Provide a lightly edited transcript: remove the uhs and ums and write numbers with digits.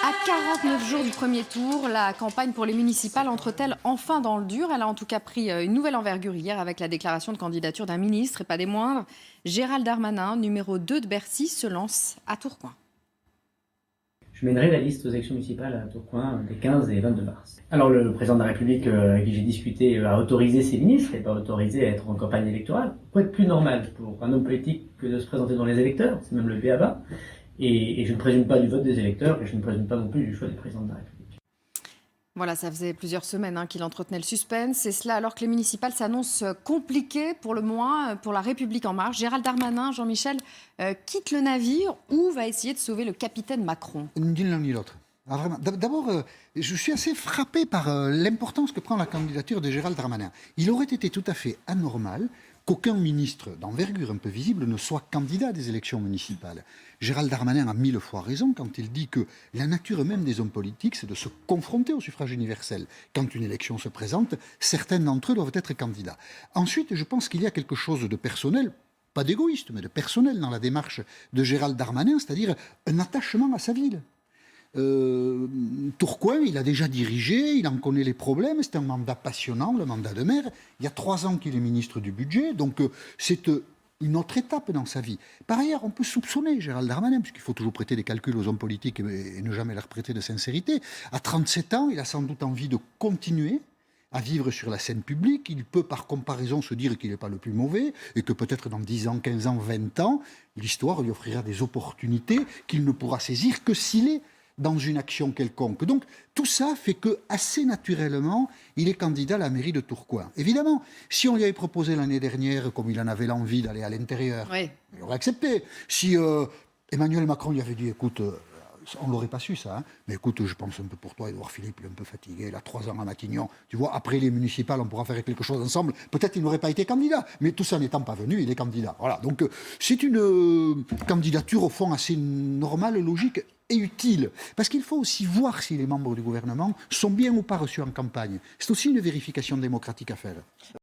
À 49 jours du premier tour, la campagne pour les municipales entre-t-elle enfin dans le dur? Elle a en tout cas pris une nouvelle envergure hier avec la déclaration de candidature d'un ministre, et pas des moindres. Gérald Darmanin, numéro 2 de Bercy, se lance à Tourcoing. Je mènerai la liste aux élections municipales à Tourcoing des 15 et 22 mars. Alors le président de la République avec qui j'ai discuté a autorisé ses ministres et pas autorisé à être en campagne électorale. Quoi de plus normal pour un homme politique que de se présenter devant les électeurs, c'est même le b.a.-ba. Et je ne présume pas du vote des électeurs et je ne présume pas non plus du choix du président de la République. Voilà, ça faisait plusieurs semaines qu'il entretenait le suspense. Et cela alors que les municipales s'annoncent compliquées, pour le moins, pour la République En Marche. Gérald Darmanin, Jean-Michel, quitte le navire ou va essayer de sauver le capitaine Macron? Ni l'un ni l'autre. Ah, vraiment. D'abord, je suis assez frappé par l'importance que prend la candidature de Gérald Darmanin. Il aurait été tout à fait anormal qu'aucun ministre d'envergure un peu visible ne soit candidat à des élections municipales. Gérald Darmanin a 1000 fois raison quand il dit que la nature même des hommes politiques, c'est de se confronter au suffrage universel. Quand une élection se présente, certains d'entre eux doivent être candidats. Ensuite, je pense qu'il y a quelque chose de personnel, pas d'égoïste, mais de personnel dans la démarche de Gérald Darmanin, c'est-à-dire un attachement à sa ville. Tourcoing, il a déjà dirigé, il en connaît les problèmes, c'est un mandat passionnant, le mandat de maire. Il y a 3 ans qu'il est ministre du budget, donc c'est une autre étape dans sa vie. Par ailleurs, on peut soupçonner Gérald Darmanin, puisqu'il faut toujours prêter des calculs aux hommes politiques et ne jamais leur prêter de sincérité. À 37 ans, il a sans doute envie de continuer à vivre sur la scène publique. Il peut par comparaison se dire qu'il n'est pas le plus mauvais et que peut-être dans 10 ans, 15 ans, 20 ans, l'histoire lui offrira des opportunités qu'il ne pourra saisir que s'il est dans une action quelconque. Donc tout ça fait que, assez naturellement, il est candidat à la mairie de Tourcoing. Évidemment, si on lui avait proposé l'année dernière, comme il en avait l'envie d'aller à l'intérieur, Oui. il aurait accepté. Si Emmanuel Macron lui avait dit, écoute, on ne l'aurait pas su ça, hein, mais écoute, je pense un peu pour toi, Édouard Philippe, il est un peu fatigué, il a 3 ans à Matignon, tu vois, après les municipales, on pourra faire quelque chose ensemble, peut-être il n'aurait pas été candidat, mais tout ça n'étant pas venu, il est candidat. Voilà, donc c'est une candidature au fond assez normale, logique et utile, parce qu'il faut aussi voir si les membres du gouvernement sont bien ou pas reçus en campagne. C'est aussi une vérification démocratique à faire.